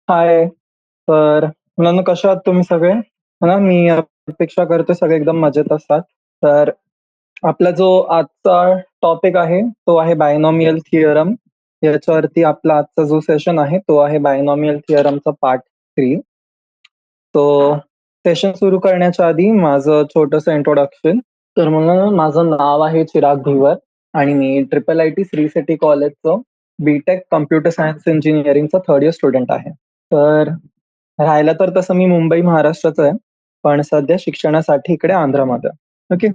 हाय. तर मुलांनो, कशा आहात तुम्ही सगळे? हो ना, मी अपेक्षा करतो सगळे एकदम मजेत असतात. तर आपला जो आजचा टॉपिक आहे तो आहे बायनॉमियल थिअरम. याच्यावरती आपला आजचा जो सेशन आहे तो आहे बायनॉमियल थिअरमचा पार्ट 3. तो सेशन सुरू करण्याच्या आधी माझं छोटंसं इंट्रोडक्शन. तर मुलांनो, माझं नाव आहे चिराग धिवर आणि मी triple I T Sri City कॉलेजचं बीटेक कम्प्युटर सायन्स इंजिनिअरिंगचं थर्ड इयर स्टुडंट आहे. तर राहायला तर तसं मी मुंबई महाराष्ट्राचं आहे, पण सध्या शिक्षणासाठी इकडे आंध्रमध्ये आहे. ओके.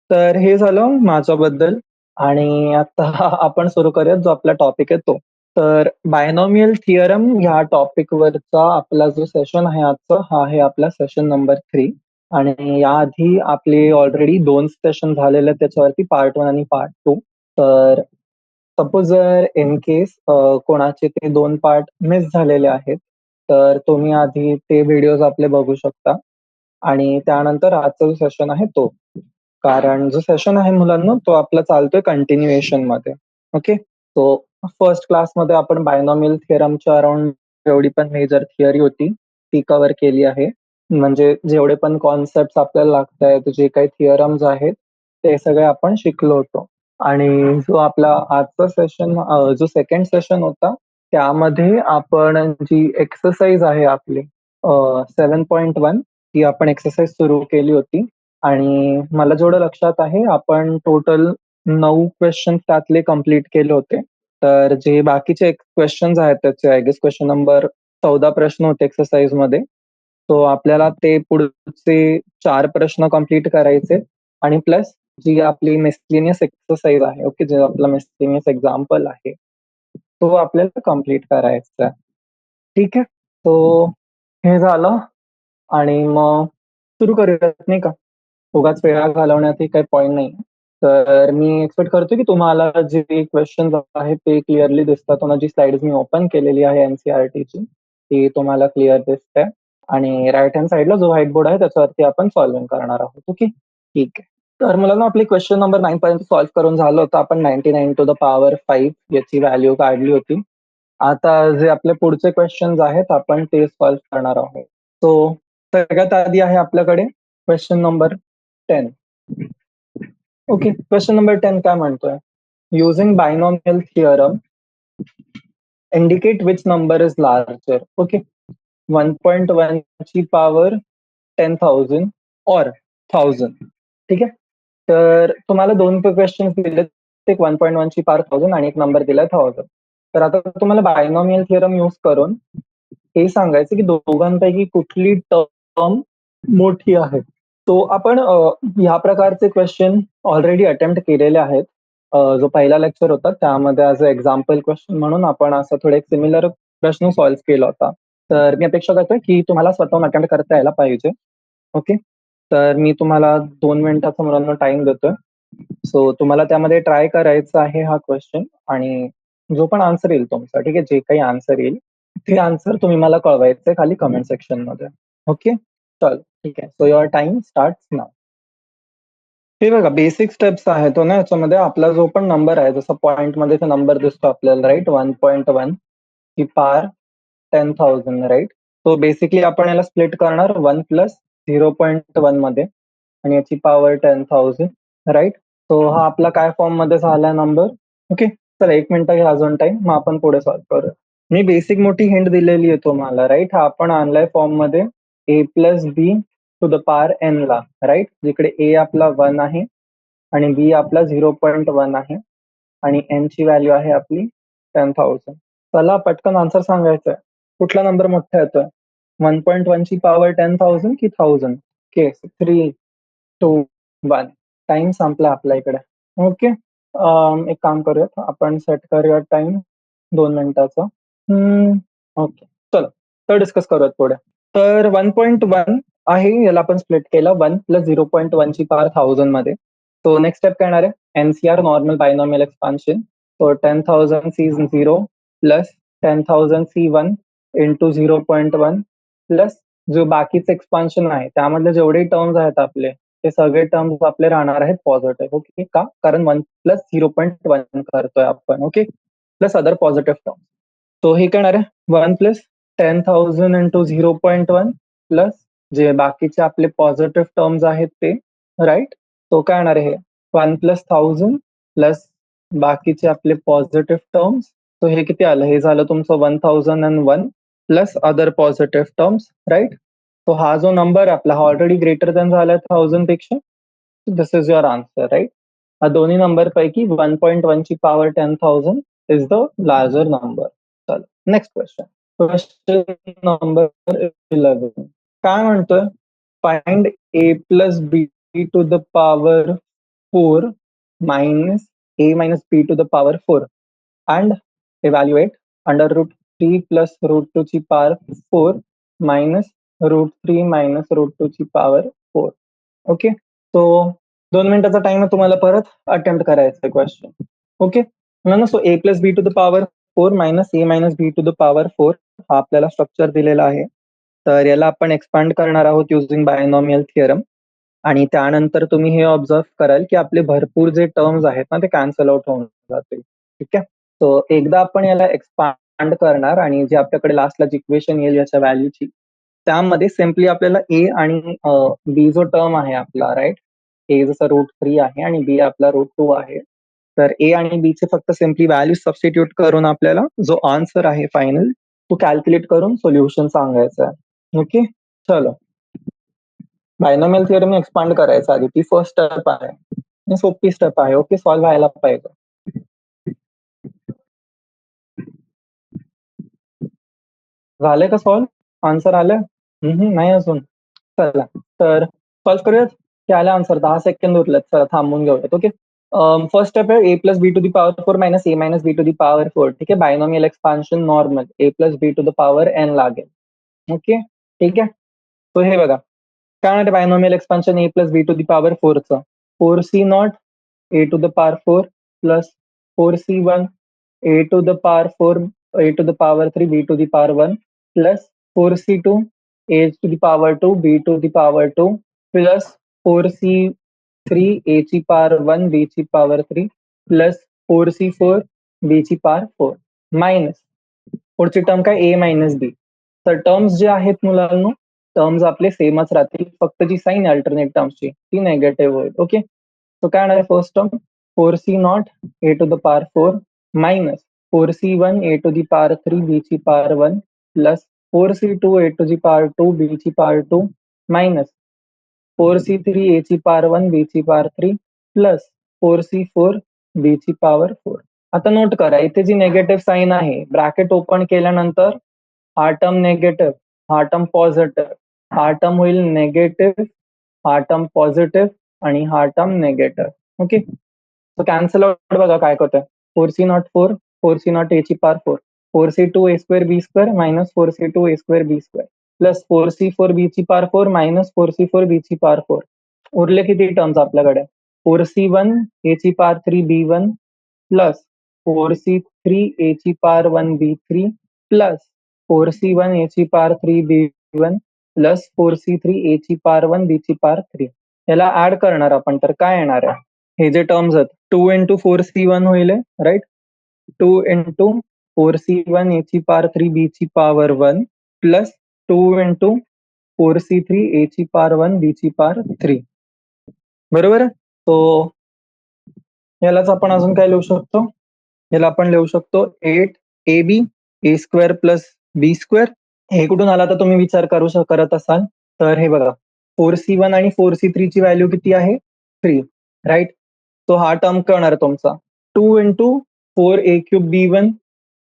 तर हे झालं माझ्याबद्दल आणि आता आपण सुरू करूयात जो आपला टॉपिक आहे तो. तर बायनॉमियल थिअरम ह्या टॉपिकवरचा आपला जो सेशन आहे आजचा, हा आहे आपला सेशन नंबर 3. आणि याआधी आपले ऑलरेडी 2 सेशन झालेले आहेत त्याच्यावरती, पार्ट 1 आणि पार्ट 2. तर सपोज जर इन केस कोणाचे ते 2 पार्ट मिस झालेले आहेत, तर तुम्ही आधी ते व्हिडिओज आपले बघू शकता आणि त्यानंतर आजचा जो सेशन आहे तो. कारण जो सेशन आहे मुलांनो, तो आपला चालतोय कंटिन्युएशनमध्ये. ओके. सो फर्स्ट क्लासमध्ये आपण बायनॉमियल थिअरमच्या अराउंड जेवढी पण मेजर थिअरी होती, ती कव्हर केली आहे. म्हणजे जेवढे पण कॉन्सेप्ट्स आपल्याला लागतायत, जे काही थिअरम्स आहेत, ते सगळे आपण शिकलो होतो. आणि जो आपला आजचा सेशन जो सेकंड सेशन होता, त्यामध्ये आपण जी एक्सरसाइज आहे आपली 7.1 ती आपण एक्सरसाइज सुरू केली होती. आणि मला जेवढं लक्षात आहे, आपण टोटल 9 क्वेश्चन्स त्यातले कंप्लीट केले होते. तर जे बाकीचे क्वेश्चन्स आहेत त्याचे आय गेस क्वेश्चन नंबर 14 प्रश्न होते एक्सरसाइजमध्ये. सो आपल्याला ते पुढचे 4 प्रश्न कंप्लीट करायचे आणि प्लस जी आपली मिसलेनियस एक्सरसाइज आहे, ओके, जे आपला मिसलेनियस एक्झाम्पल आहे, तो आपल्याला कंप्लीट करायचा आहे. ठीक आहे. सो हे झालं आणि मग सुरू करूयात नाही का? उगाच वेळा घालवण्यातही काही पॉइंट नाही. तर मी एक्सपेक्ट करतो की तुम्हाला जे क्वेश्चन्स आहेत ते क्लिअरली दिसतात. जी स्लाइड्स मी ओपन केलेली आहे एनसीईआरटीची, ती तुम्हाला क्लिअर दिसते आणि राईट हँड साईडला जो व्हाईट बोर्ड आहे त्याच्यावरती आपण सॉल्व्हिंग करणार आहोत. ओके, ठीक आहे. तर मुलांना आपली क्वेश्चन नंबर 9 पर्यंत सॉल्व्ह करून झालं होतं. आपण 99 टू द पॉवर 5 याची व्हॅल्यू काढली होती. आता जे आपले पुढचे क्वेश्चन्स आहेत आपण ते सॉल्व्ह करणार आहोत. सो सगळ्यात आधी आहे आपल्याकडे question number 10. Okay, question number 10 काय म्हणतोय? Using binomial theorem indicate which number is larger. Okay, 1.1 ची पॉवर 10,000 और 1000. ठीक आहे. तर तुम्हाला 2 क्वेश्चन दिले, एक 1.1 ची पॉवर 1000 आणि एक नंबर दिलाय 1000. तर आता तुम्हाला बायनॉमियल थिअरम यूज करून हे सांगायचं की दोघांपैकी कुठली टर्म मोठी आहे. तो आपण ह्या प्रकारचे क्वेश्चन ऑलरेडी अटेम्प्ट केलेले आहेत. जो पहिला लेक्चर होता त्यामध्ये ॲज अ एक्झाम्पल क्वेश्चन म्हणून आपण असं थोडं एक सिमिलर प्रश्न सॉल्व्ह केला होता. तर मी अपेक्षा करतोय की तुम्हाला स्वतःहून अटेम्प्ट करता यायला पाहिजे. ओके. तर मी तुम्हाला 2 मिनिटाचा मुलांना टाइम देतोय. सो तुम्हाला त्यामध्ये ट्राय करायचा आहे हा क्वेश्चन आणि जो पण आन्सर येईल तुमचा, ठीक आहे, जे काही आन्सर येईल ते आन्सर तुम्ही मला कळवायचंय खाली कमेंट सेक्शनमध्ये. ओके, चल ठीक आहे. सो युअर टाइम स्टार्ट्स नाव. हे बघा बेसिक स्टेप्स आहेत ना याच्यामध्ये. आपला जो पण नंबर आहे, जसं पॉईंटमध्ये तो नंबर दिसतो आपल्याला, राईट, 1.1 ही पार 10,000, राईट. सो बेसिकली आपण याला स्प्लिट करणार 1 प्लस 0.1 मध्ये आणि याची पॉवर 10,000, राईट. सो हा आपला काय फॉर्म मध्ये झाला नंबर. ओके, चला 1 मिनिट घ्या अजून टाइम, मग आपण पुढे सॉल्व्ह करूया. मी बेसिक मोठी हिंट दिलेली आहे तुम्हाला, राईट. हा आपण आणलाय फॉर्म मध्ये a plus B to the power n ला, राईट. जिकडे ए आपला 1 आहे आणि बी आपला 0.1 आहे आणि एन ची व्हॅल्यू आहे आपली 10,000. चला पटकन आन्सर सांगायचं आहे. कुठला नंबर मोठा येतोय? 1.1 ची पॉवर 10,000 की 1000? ओके, 3, 2, 1. टाइम संपला आपल्या इकडे. ओके. एक काम करूयात, आपण सेट करूया टाइम 2 मिनिटाचा. ओके, चला तर डिस्कस करूयात पुढे. तर 1.1 आहे, याला आपण स्प्लिट केलं 1 प्लस 0.1 ची पॉवर 1000 मध्ये. तो नेक्स्ट स्टेप काय येणार आहे? NCR normal binomial expansion. तो 10,000 C 0 plus 10,000 C 1 into 0.1 plus जो बाकीचं एक्सपान्शन आहे त्यामधले जेवढे टर्म्स आहेत आपले, ते सगळे टर्म्स आपले राहणार आहेत पॉझिटिव्ह. ओके, का? कारण 1 प्लस 0.1 करतोय आपण. Okay, plus other positive term. तो हे काय येणार आहे? 1 प्लस 10,000 इंटू 0.1 प्लस जे बाकीचे आपले पॉझिटिव्ह टर्म्स आहेत ते, राईट. तो काय येणार आहे 1 प्लस 1000 प्लस बाकीचे आपले पॉझिटिव्ह टर्म्स. सो हे किती आलं, हे झालं तुमचं 1001 plus other positive terms, right. तो हा जो नंबर आपला हा ऑलरेडी ग्रेटर दॅन झालाय 1000 पेक्षा. This is your answer, right. हा दोन्ही नंबर पैकी 1.1 ची power 10,000 is the larger number. चलो नेक्स्ट क्वेश्चन. क्वेश्चन नंबर 11 काय म्हणतोय, find a plus b to the power 4 minus a minus b to the power 4 and evaluate under root 3 plus root 2 ची power 4 minus root 3 minus root 2 ची power 4. Okay, तो 2 मिनिटाचा time आहे, तुम्हाला परत attempt करायचं आहे क्वेश्चन. ओके ना. So a plus B to the power 4 minus a minus B to the power 4 हा आपल्याला स्ट्रक्चर दिलेला आहे. तर याला आपण एक्सपांड करणार आहोत युझिंग बायनॉमियल थिअरम. आणि त्यानंतर तुम्ही हे ऑब्झर्व कराल की आपले भरपूर जे टर्म्स आहेत ना ते कॅन्सल आउट होऊन जातील. ठीक आहे, सो एकदा आपण याला एक्सपांड करणार आणि जे आपल्याकडे लास्टला इक्वेशन येईल याच्या व्हॅल्यूची, त्यामध्ये सिम्पली आपल्याला ए आणि बी जो टर्म आहे आपला, राईट. ए जसं रूट 3 आहे आणि बी आपला रूट 2 आहे. तर ए आणि बी चे फक्त सिम्पली व्हॅल्यू सबस्टिट्यूट करून आपल्याला जो आन्सर आहे फायनल तो कॅल्क्युलेट करून सोल्युशन सांगायचं आहे. ओके, चलो. बायनॉमियल थिअरम एक्सपांड करायचं आधी, ती फर्स्ट स्टेप आहे, सोपी स्टेप आहे. ओके, सॉल्व्ह व्हायला पाहिजे. झालंय का सॉल्व्ह, आन्सर आलं? नाही अजून. चला तर सॉल्व्ह करूयात. ते आलं आन्सर, 10 सेकंद उरलेत. चला थांबून घेऊयात. ओके, फर्स्ट स्टेप आहे a plus B to the power 4 minus a minus B to the power 4. ठीक आहे, binomial expansion normal a plus B to the power n लागेल. ओके, ठीक आहे. तो हे बघा काय म्हणते binomial expansion a plus B to the power 4चं, 4c0 A to the power 4 plus 4c1 A to the power 4 a to the power 3 b to the power 1 plus 4c2 A to the power 2 B to the power 2 plus 4c3 A ची power 1 बी ची power 3 plus 4c4 बी ची power 4 minus पुढची term काय ए minus बी. तर terms जे आहेत मुलांनो, terms आपले सेमच राहतील, फक्त जी साईन अल्टरनेट टर्म्सची ती नेगेटिव्ह होईल. ओके, सो काय येणार आहे first term 4c0 A to the power 4 minus 4c1 A to the power 3 B ची power 1 plus 4c2 A to the power 2 B ची पॉवर 2 मायनस 4c3 ए ची power 1 बी ची power 3 plus 4c4 बी ची power 4. आता note करा, इथे जी negative sine आहे, bracket open केल्यानंतर हा टर्म नेगेटिव्ह, हा टर्म पॉझिटिव्ह, हा टर्म होईल नेगेटिव्ह, हा टर्म पॉझिटिव्ह आणि हा term negative. Okay, so cancel out बघा काय करतोय, 4c0 4 4c0 ए ची पॉवर 4 4c2 ए स्क्वेअर बी स्क्वेअर मायनस 4c2 ए स्क्वेअर बी स्क्वेअर प्लस 4c4 बी ची पॉवर 4 मायनस 4c4 बी ची पॉवर 4. उरले किती टर्म्स आपल्याकडे, 4c1 ए ची power 3 B one plus 4c3 A ची पॉवर 1 बी3 प्लस 4c1 ए ची power 3 B one plus 4c3 A ची पॉवर 1 बी ची पॉवर 3. याला ऍड करणार आपण, तर काय येणार आहे, हे जे टर्म्स आहेत 2 इंटू 4c1 होईल, राईट. 2 इंटू 4c1 ए ची पॉवर 3 बी ची power 1 plus 2 into 4c3 A ची पॉवर 1 बी ची पॉवर 3. बरोबर आहे. तो यालाच आपण अजून काय लिहू शकतो, याला आपण लिहू शकतो 8ab ए स्क्वेअर प्लस बी स्क्वेअर. हे कुठून आला तर तुम्ही विचार करत असाल, तर हे बघा 4c1 आणि 4c3 ची व्हॅल्यू किती आहे 3, राईट. तो हा टर्म करणार तुमचा 2 into 4a cube B one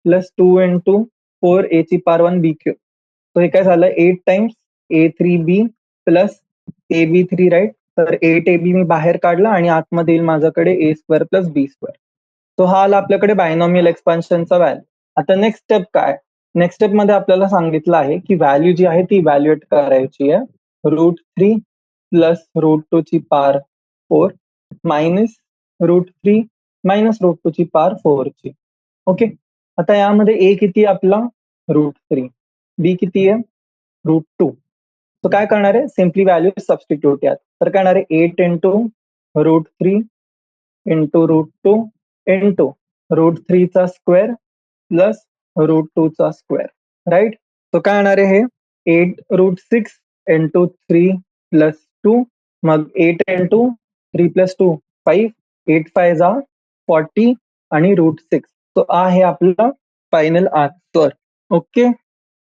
plus 2 into 4a ची पॉवर 1 बी क्यूब. तो हे काय झालं 8 times a3b plus ab3, right. तर 8ab मी बाहेर काढला आणि आतमध्ये येईल माझ्याकडे ए स्क्वेअर प्लस बी स्क्वेअर. तो हा आला आपल्याकडे बायनॉमियल एक्सपान्शनचा व्हॅल्यू. आता नेक्स्ट स्टेप काय, नेक्स्ट स्टेप मध्ये आपल्याला सांगितलं आहे की व्हॅल्यू जी आहे ती इव्हॅल्युएट करायची आहे रूट 3 प्लस रूट 2 ची power 4 minus root 3 minus root 2 ची पॉवर 4 ची. ओके, आता यामध्ये ए किती आपला रूट 3, बी किती आहे रूट 2. तो काय करणार आहे, सिम्पली व्हॅल्यू सबस्टिट्यूट यात. तर काय करणार आहे 8 into root 3 into root 2 into root 3 चा स्क्वेअर प्लस रूट 2 चा स्क्वेअर, राईट. तो काय येणार आहे हे 8√6 इंटू 3 प्लस 2, मग 8 इंटू 3 प्लस 2 5, 8 5 जा 40 आणि √6. तो आहे आपला फायनल आन्सर. ओके,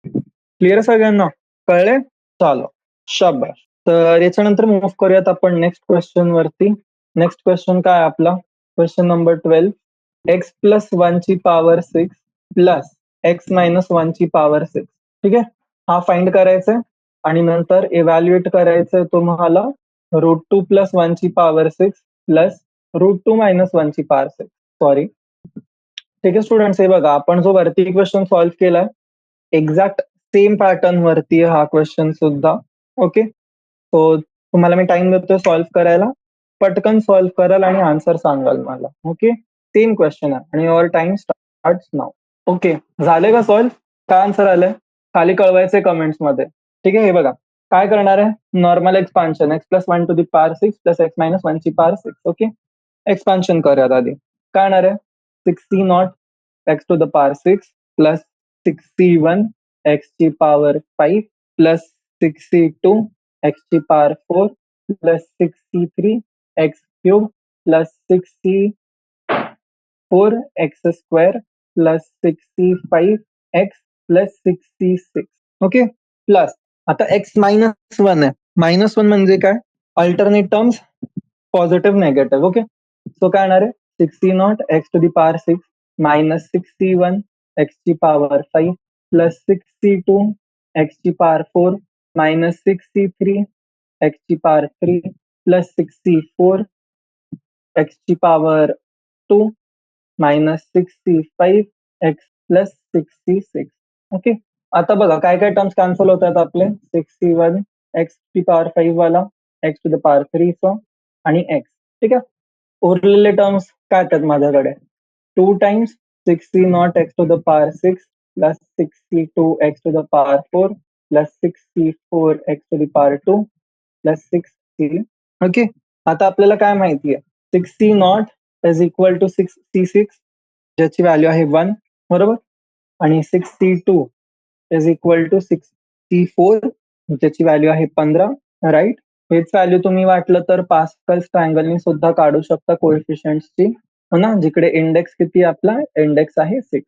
क्लिअर सगळ्यांना, कळले? चालो, शाबाश. तर याच्यानंतर मूव्ह करूयात आपण नेक्स्ट क्वेश्चन वरती. नेक्स्ट क्वेश्चन काय आहे आपला? Question number 12. एक्स प्लस 1 ची पॉवर 6 प्लस एक्स मायनस 1 ची पॉवर 6. ठीक आहे, हा फाइंड करायचा आहे आणि नंतर इव्हॅल्युएट करायचं तुम्हाला √2 प्लस 1 ची पॉवर 6 प्लस √2 मायनस 1 ची पॉवर 6. सॉरी. ठीक आहे स्टुडंट्स, हे बघा आपण जो वरती क्वेश्चन सॉल्व्ह केलाय एक्झॅक्ट सेम पॅटर्न वरती आहे हा क्वेश्चन सुद्धा. ओके, सो तुम्हाला मी टाइम देतोय सॉल्व्ह करायला, पटकन सॉल्व्ह कराल आणि आन्सर सांगाल मला. ओके, सेम क्वेश्चन आहे आणि your time starts now. Okay, झाले का सॉल्व्ह? काय आन्सर आलंय खाली कळवायचंय कमेंट्स मध्ये. ठीक आहे, हे बघा काय करणार आहे, normal expansion X plus 1 to the power 6 plus x minus 1 ची पॉवर 6. ओके, एक्सपान्शन करूयात आधी. काय येणार आहे 60 x to the power 6 plus 61 X ची पॉवर 5 प्लस 62 एक्स ची power 4 plus 63 X cube plus 64 X square plus 65 X plus 66. Okay, plus आता X minus 1 आहे. मायनस 1 म्हणजे काय, alternate terms positive negative. Okay, so काय येणार आहे 60 x to the power 6 minus 61 X ची पॉवर 5 प्लस 62 एक्स ची पॉवर 4 मायनस 63 एक्स ची पॉवर 3 प्लस 64 एक्स ची power 2 minus 65 X plus 66. Okay, आता बघा काय काय टर्म्स कॅन्सल होतात आपले, 61 एक्स ची पॉवर 5 वाला, एक्स टू द पॉवर 3 आणि एक्स. ठीक आहे, उरलेले टर्म्स काय येतात माझ्याकडे 2 times 60 x to the power 6 plus 62 x to the power 4 plus 64 X to the power 2 plus 60. Okay, आता आपल्याला काय माहितीये 60 इज इक्वल टू 66 ज्याची व्हॅल्यू आहे 1, बरोबर, आणि 62 इज इक्वल टू 64 ज्याची व्हॅल्यू आहे 15. राईट, हेच व्हॅल्यू तुम्ही वाटलं तर पास्कल्स ट्रायंगलनी सुद्धा काढू शकता कोएफिशियंट्सची, हो ना, जिकडे इंडेक्स किती आपला इंडेक्स आहे 6.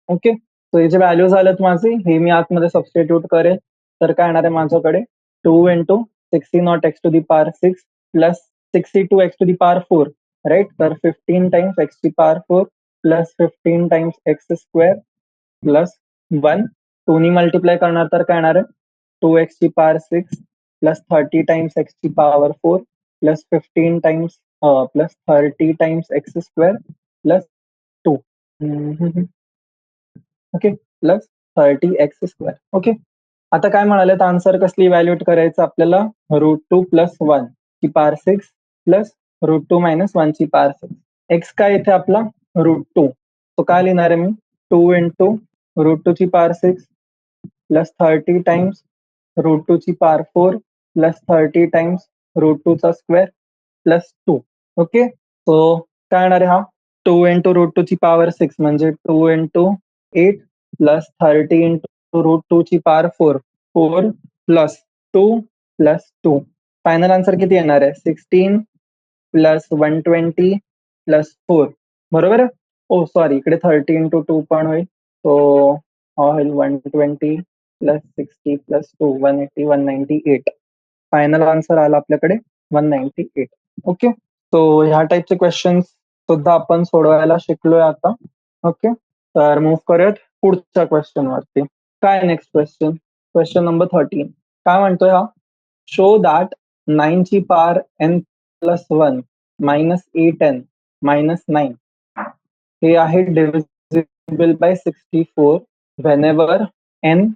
ओके, सो हे जे व्हॅल्यू झालेत माझे हे मी आतमध्ये सबस्टिट्यूट करेल. तर काय येणार आहे माझ्याकडे 2 into 60 x to the power 6 plus 62 x to the power 4. Right, तर 15 टाइम्स एक्स ची power 4 plus 15 times x square plus 1. 2 नी मल्टिप्लाय करणार तर काय येणार आहे 2 एक्स ची पॉवर 6 प्लस 30 टाइम्स एक्स ची power 4 plus 15 times plus 30 times x square plus 2. Okay, plus 30 x square. Okay, आता काय म्हणाले आन्सर कसली इव्हॅल्युएट करायचं आपल्याला, √2 प्लस 1 ची पॉवर 6 प्लस √2 मायनस 1 ची पॉवर 6. एक्स काय इथे आपला √2, तो काय लिहिणार आहे मी 2 इंटू √2 ची पॉवर 6 प्लस 30 टाइम्स √2 ची पॉवर 4 प्लस 30 टाइम्स √2 चा स्क्वेअर प्लस 2. ओके, सो काय येणार आहे हा 2 इंटू √2 ची पॉवर 6 म्हणजे 2 इंटू 8 प्लस 30 इंटू √2 ची power 4 4 plus 2 plus 2. Final answer किती येणार आहे 16 प्लस 120 प्लस 4, बरोबर आहे. ओ सॉरी, इकडे 30 इंटू 2 पण होईल, सो होईल 120 प्लस 60 प्लस 2 180 198. फायनल आन्सर आला आपल्याकडे 198. ओके, सो ह्या टाईपचे क्वेश्चन्स सुद्धा आपण सोडवायला शिकलोय आता. ओके, तर मूव्ह करूयात पुढच्या क्वेश्चन वरती. काय नेक्स्ट क्वेश्चन, क्वेश्चन नंबर 13. काय म्हणतोय हा, शो दॅट 9 ची power n plus 1 minus 8n minus 9 हे आहे divisible by 64 whenever n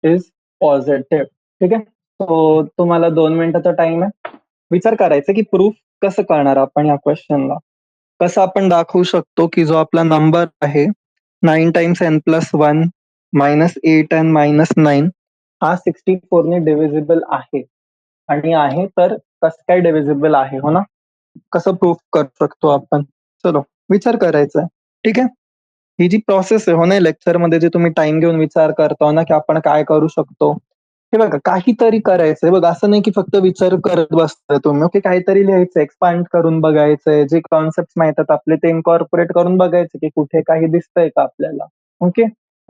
is positive. ठीक आहे, सो तुम्हाला 2 मिनिटाचा टाइम आहे, विचार करायचा की प्रूफ कसं करणार आपण या क्वेश्चनला. कसं आपण दाखवू शकतो की जो आपला नंबर आहे 9 times n plus 1 minus 8n minus 9 हा 64 ने डिव्हिजिबल आहे, आणि आहे तर कसं काय डिव्हिजिबल आहे, हो ना, कसं प्रूफ करू शकतो आपण. चलो विचार करायचा आहे. ठीक आहे, ही जी प्रोसेस आहे हो ना लेक्चरमध्ये जे तुम्ही टाइम घेऊन विचार करतो ना की आपण काय करू शकतो. हे बघा काहीतरी करायचंय बघा असं नाही की फक्त विचार करत बसताय तुम्ही. ओके काहीतरी लिहायचं, एक्सपांड करून बघायचंय, जे कॉन्सेप्ट माहित आहेत आपले ते इन्कॉर्पोरेट करून बघायचे की कुठे काही दिसतंय का आपल्याला. ओके.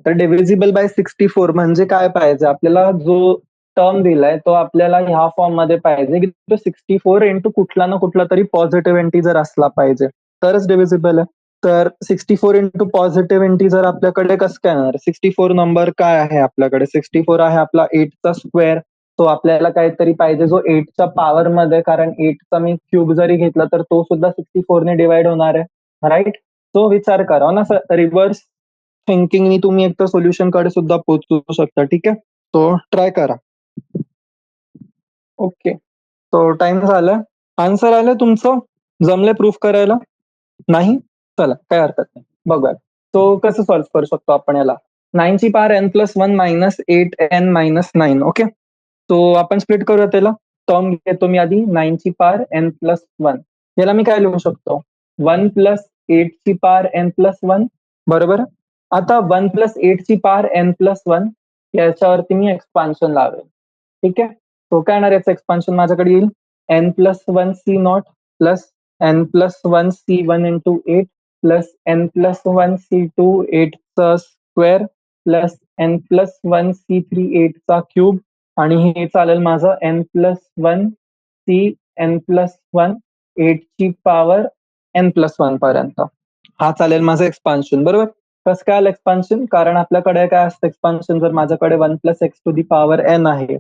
तर डिव्हिजिबल बाय 64 म्हणजे काय पाहिजे आपल्याला जो टर्म दिलाय तो आपल्याला ह्या फॉर्म मध्ये पाहिजे की तो 64 इंटू कुठला ना कुठला तरी पॉझिटिव्ह इंटीजर असला पाहिजे तरच डिव्हिजिबल आहे. तर 64 इंटू पॉझिटिव्ह इंटीजर आपल्याकडे कसं काय येणार? 64 नंबर काय आहे आपल्याकडे? 64 आहे आपला 8चा स्क्वेअर. तो आपल्याला काहीतरी पाहिजे जो 8च्या पॉवर मध्ये, कारण 8चा मी क्यूब जरी घेतला तर तो सुद्धा 64 ने डिवाइड होणार आहे. राईट? तो विचार करा ना सर, रिव्हर्स थिंकिंगनी तुम्ही एक तर सोल्युशन कडे सुद्धा पोहोचू शकता. ठीक आहे? तो ट्राय करा. ओके. तो टाइम झाला. आन्सर आलं तुमचं? जमलंय प्रूफ करायला? नाही? चला काही हरकत नाही. बघूया. तो कसं सॉल्व्ह करू शकतो आपण याला? 9 ची power n+1 minus 8n minus 9. Okay. तो आपण स्प्लिट करूया त्याला. टर्म घेतो मी आधी 9 ची पॉवर n+1. याला मी काय लिहू शकतो? 1 प्लस 8 ची पॉवर n+1 बरोबर. आता 1 प्लस 8 ची पॉवर n+1 याच्यावरती मी एक्सपान्शन लावेल. ठीक आहे. तो काय येणार याचं एक्सपान्शन माझ्याकडे येईल n+1 c0 plus n+1 c1 into 8 plus n+1 c2 8चा स्क्वेअर प्लस n+1 c3 8चा क्यूब आणि हे चालेल माझं n+1 c n+1 8 ची पॉवर n+1 पर्यंत. हा चालेल माझं एक्सपान्शन बरोबर. कसं काय आलं एक्सपान्शन? कारण आपल्याकडे काय असतं एक्सपान्शन, जर माझ्याकडे 1 plus x to the power n आहे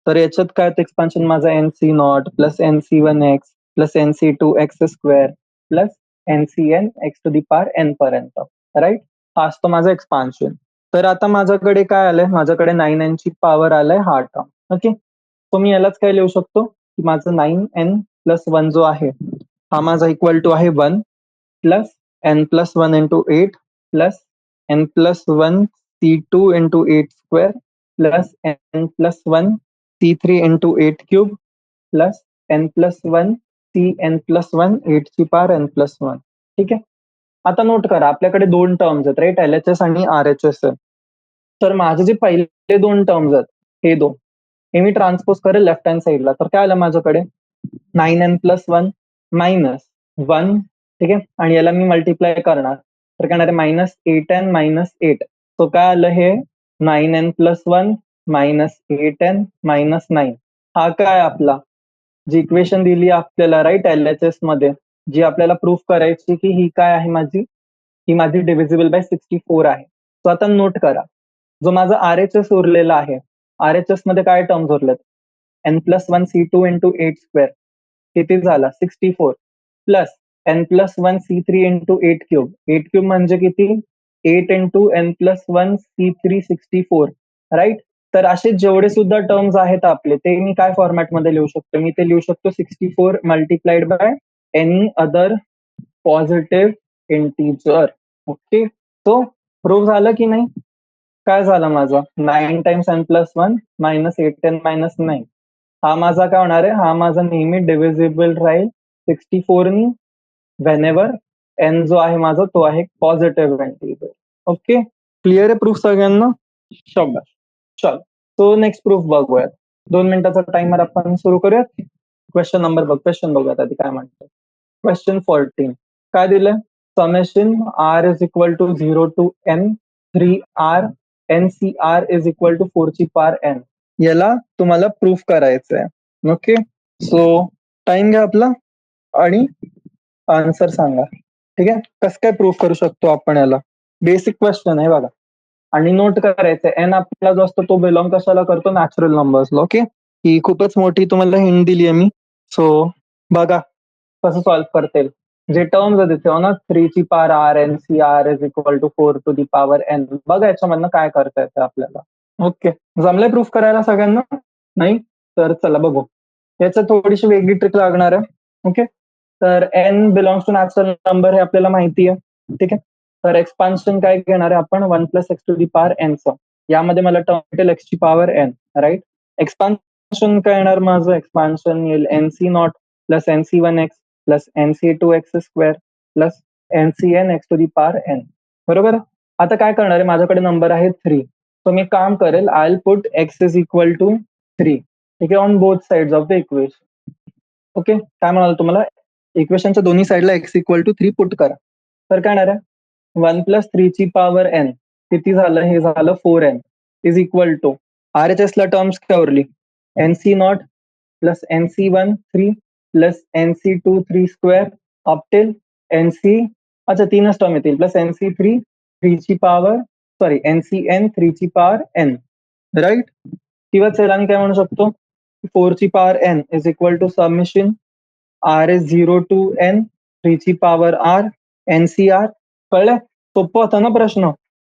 तर याच्यात काय एक्सपान्शन माझं nc0 plus nc1x plus nc2x square plus ncn x to the power n पर्यंत. राईट? हा असतो माझं एक्सपान्शन. तर आता माझ्याकडे काय आलंय? माझ्याकडे 9n ची पॉवर आलाय हा टर्म. ओके. तो मी यालाच काय लिहू शकतो की माझं 9n प्लस 1 जो आहे हा माझा इक्वल टू आहे 1 plus n+1 into 8 plus n+1 c2 into 8 square plus n+1 c3 into 8 cube plus n+1 cn+1 8 ची पॉवर n+1. ठीक आहे. आता नोट करा आपल्याकडे दोन टर्म्स आहेत राईट, LHS आणि RHS आहे. तर माझे जे पहिले दोन टर्म्स आहेत हे दोन, हे मी ट्रान्सपोज करेल लेफ्ट हँड साईडला. तर काय आलं माझ्याकडे 9n+1 मायनस 1. ठीक आहे. आणि याला मी मल्टिप्लाय करणार तर काय येणार मायनस 8n मायनस 8. तो काय आलं हे 9n+1 मायनस 8n मायनस 9. हा काय आपला जी इक्वेशन दिली आपल्याला राईट LHS मध्ये, जी आपल्याला प्रूफ करायची की ही काय आहे माझी, ही माझी डिव्हिजिबल बाय 64 आहे. सो आता नोट करा जो माझा RHS उरलेला आहे, RHS मध्ये काय terms उरलेत? n+1 c2 into 8 square किती झाला 64 plus n+1 c3 into 8 cube. 8 cube म्हणजे किती? 8 इंटू n+1 c3 64. राईट? तर असे जेवढे सुद्धा टर्म्स आहेत आपले ते मी काय फॉर्मॅटमध्ये लिहू शकतो? मी ते लिहू शकतो 64 multiplied by any other positive integer. Okay. तो प्रूव्ह झालं की नाही? काय झालं माझं 9 times n+1 minus 8n minus 9. हा माझा काय होणार आहे? हा माझा नेहमी डिव्हिजिबल राहील 64 नी व्हेनेवर n जो आहे माझा तो आहे पॉझिटिव्ह इंटीजर. ओके. क्लिअर आहे प्रूफ सगळ्यांना? शाबास. चल. तो नेक्स्ट प्रूफ बघूयात. 2 मिनिटाचा टाइमर आपण सुरू करूयात. क्वेश्चन बघूयात आधी काय म्हणतो. क्वेश्चन 14 काय दिलंय? Summation r is equal to 0 to n 3r ncr is equal to 4 ची पॉवर n. याला तुम्हाला प्रूफ करायचं आहे. ओके. सो टाइम घ्या आपला आणि आन्सर सांगा. ठीक आहे. कसं काय प्रूफ करू शकतो आपण याला? बेसिक क्वेश्चन आहे बघा. आणि नोट करायचंय एन आपला जो असतो तो बिलॉंग कशाला करतो? नॅचरल नंबर्सला. ओके. ही खूपच मोठी तुम्हाला हिंट दिली आहे मी. सो बघा कसं सॉल्व्ह करते. जे टर्म्स आहेत तिथे हो ना 3 ची power r n c r is equal to 4 to the power n. बघा याच्यामधनं काय करता येतं आपल्याला. ओके. जमलंय प्रूफ करायला सगळ्यांना? नाही? तर चला बघू. याच्यात थोडीशी वेगळी ट्रिक लागणार आहे. ओके. तर n belongs to natural number हे आपल्याला माहिती आहे. ठीक आहे. तर एक्सपान्शन काय घेणार आहे आपण 1 plus x to the power एनचं. यामध्ये मला टर्म भेटेल एक्स ची पॉवर एन. राईट? एक्सपान्शन काय येणार माझं? एक्सपान्शन येईल nc0 plus nc1x plus nc2x square plus ncn x to the power n. बरोबर. आता काय करणार आहे, माझ्याकडे नंबर आहे 3. सो मी काम करेल, I will put x is equal to 3. ठीक आहे, on both sides of the equation. Okay, काय म्हणाल तुम्हाला, इक्वेशनच्या दोन्ही साईडला एक्स इक्वल टू 3 पुट करा. तर काय येणार आहे, 1 प्लस 3 ची पॉवर एन किती झालं, हे झालं 4n is equal to RHS ला टर्म्स काय उरली, NC nought plus NC1 3 plus NC2 3 square up till NC, अच्छा तीनच टर्म येतील, प्लस NC3 3 ची पॉवर, सॉरी NCN 3 ची पॉवर n, राईट. किंवा चला मी काय म्हणू शकतो, 4 ची power n is equal to submission r is 0 to n 3 ची पॉवर r NCR. कळलं, सोपं होता ना प्रश्न,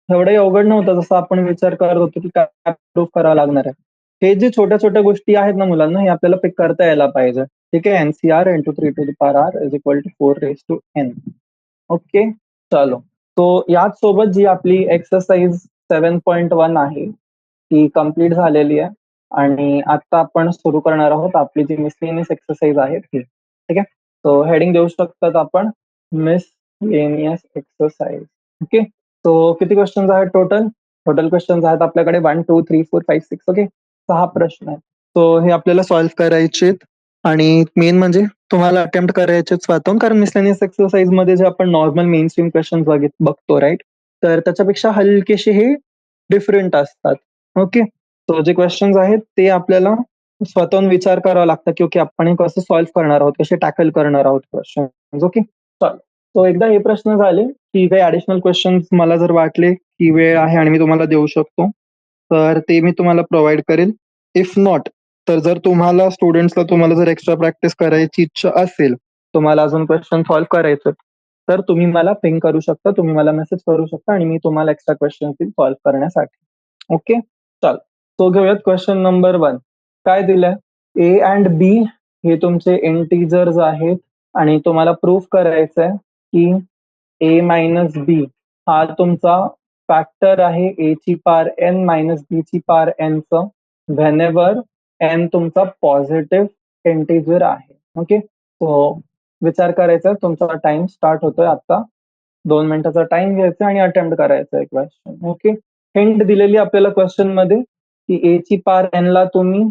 एवढंही अवघड नव्हतं जसं आपण विचार करत होतो की काय प्रूफ करावं लागणार आहे. हे जे छोट्या छोट्या गोष्टी आहेत ना मुलांना, हे आपल्याला पिक करता यायला पाहिजे. ठीक आहे, NCR into 3 to the power r is equal to 4 raise to n. Okay, चलो. तो याच सोबत जी आपली एक्सरसाइज 7.1 आहे ती कंप्लीट झालेली आहे आणि आता आपण सुरू करणार आहोत आपली जी मिसलेनियस एक्सरसाइज आहे ती. ठीक आहे, तो हेडिंग देऊ शकतात आपण, मिसलेनियस एक्सरसाइज. ओके, तो किती क्वेश्चन आहेत टोटल, टोटल क्वेश्चन आहेत आपल्याकडे 1 2 3 4 5 6. ओके, 6 प्रश्न आहेत. तो हे आपल्याला सॉल्व्ह करायचे आणि मेन म्हणजे तुम्हाला अटेम्प्ट करायचे स्वतःहून, कारण मिसलेनियस एक्सरसाइज मध्ये जे आपण नॉर्मल मेन स्ट्रीम क्वेश्चन बघतो, राईट, तर त्याच्यापेक्षा हलकेसे हे डिफरंट असतात. ओके, तो जे क्वेश्चन्स आहेत ते आपल्याला स्वतःहून विचार करावा लागतं की ओके आपण हे कसं सॉल्व्ह करणार आहोत, कसे टॅकल करणार आहोत क्वेश्चन. ओके, तो एकदा हे प्रश्न झाले की काही ऍडिशनल क्वेश्चन्स मला जर वाटले की वेळ आहे आणि मी तुम्हाला देऊ शकतो तर ते मी तुम्हाला प्रोव्हाइड करेल. इफ नॉट, तर जर तुम्हाला स्टुडंट्सला तुम्हाला जर एक्स्ट्रा प्रॅक्टिस करायची इच्छा असेल, तुम्हाला अजून क्वेश्चन सॉल्व्ह करायचं, तर तुम्ही मला पिंग करू शकता, तुम्ही मला मेसेज करू शकता आणि मी तुम्हाला एक्स्ट्रा क्वेश्चन देईल सॉल्व्ह करण्यासाठी. ओके, चल, तो घेऊयात क्वेश्चन नंबर 1. काय दिलंय, ए अँड बी हे तुमचे इंटिजर्स आहेत आणि तुम्हाला प्रूफ करायचं आहे की ए मायनस बी हा तुमचा फॅक्टर आहे ए ची पॉवर एन मायनस बी ची पॉवर एन चं, व्हेनेवर एन तुमचा पॉझिटिव्ह इंटिजर आहे. ओके, तो विचार करायचा, तुमचा टाइम स्टार्ट होतोय आता. 2 मिनिटाचा टाइम घ्यायचा आणि अटेम्प्ट करायचं आहे क्वेश्चन. ओके, हिंट दिलेली आपल्याला क्वेश्चन मध्ये की ए ची पॉवर एन ला तुम्ही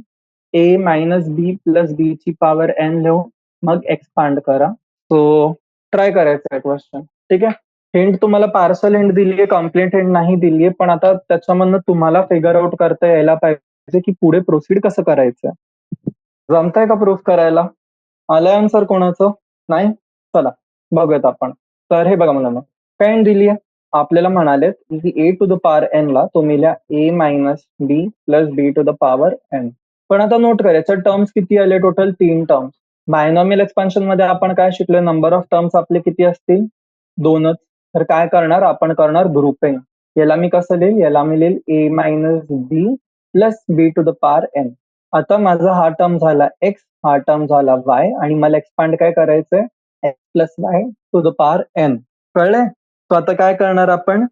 ए मायनस बी प्लस बी ची पॉवर एन लिहून मग एक्सपांड करा. तो ट्राय करायचा आहे क्वेश्चन. ठीक आहे, हिंट तुम्हाला पार्सल हिंट दिलीये, कम्प्लीट हिंट नाही दिलीये, पण आता त्याच्यामधनं तुम्हाला फिगर आउट करता यायला पाहिजे की पुढे प्रोसीड कसं करायचं. जमतंय का प्रूफ करायला, आलंय आन्सर कोणाचं, नाही, चला बघूयात आपण. तर हे बघा मुलांना, काय हिंट दिलीये, आपल्याला म्हणाले की a to the power n ला तुम्ही लिहा a minus b plus B to the power n. पण आता नोट करायचं, टर्म्स किती आले, टोटल 3 टर्म्स. बायनॉमियल एक्सपान्शन मध्ये आपण काय शिकलोय, नंबर ऑफ टर्म्स आपले किती असतील, 2च. तर काय करणार, आपण करणार ग्रुपिंग. याला मी कसं लिहिल, याला मी लिहिल a minus b plus B to the power n. आता माझा हा टर्म झाला एक्स, हा टर्म झाला वाय आणि मला एक्सपांड काय करायचंय, x plus y to the power n. कळलंय, तो आता काय करणार आपण,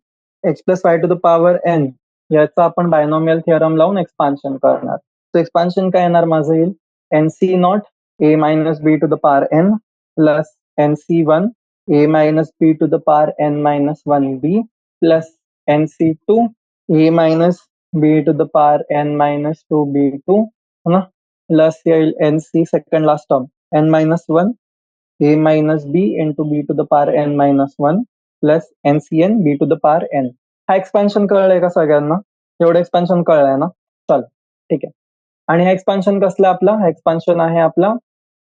x plus y to the power n याचा आपण बायनॉमियल थिअरम लावून एक्सपान्शन करणार. तो एक्सपान्शन काय येणार माझं, येईल NC not a minus B to the power n plus NC1 a minus b to the power n minus 1b plus NC2 a minus b to the power n minus 2b2 है ना, plus येईल NC second last term n minus 1 a minus b into b to the power n minus 1 plus NCN b to the power n. हा expansion कळलंय का सगळ्यांना, एवढं expansion कळलंय ना, चल ठीक आहे. आणि हा एक्सपान्शन कसला आपला, हा एक्सपान्शन आहे आपला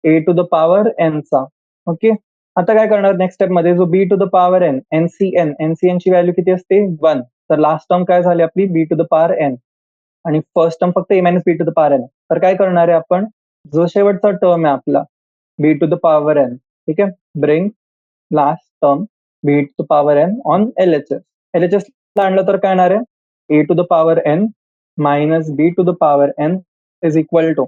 a to the power n चा. ओके, आता काय करणार नेक्स्ट स्टेप मध्ये, जो b to the power n, n C n ची व्हॅल्यू किती असते 1. तर लास्ट टर्म काय झाली आपली b to the power n आणि फर्स्ट टर्म फक्त a minus B to the power n. तर काय करणार आहे आपण, जो शेवटचा टर्म आहे आपला b to the power n, ठीक आहे, bring last term b to the power n on LHS. LHS ला आणलं तर काय येणार आहे, a to the power n minus B to the power n is equal to,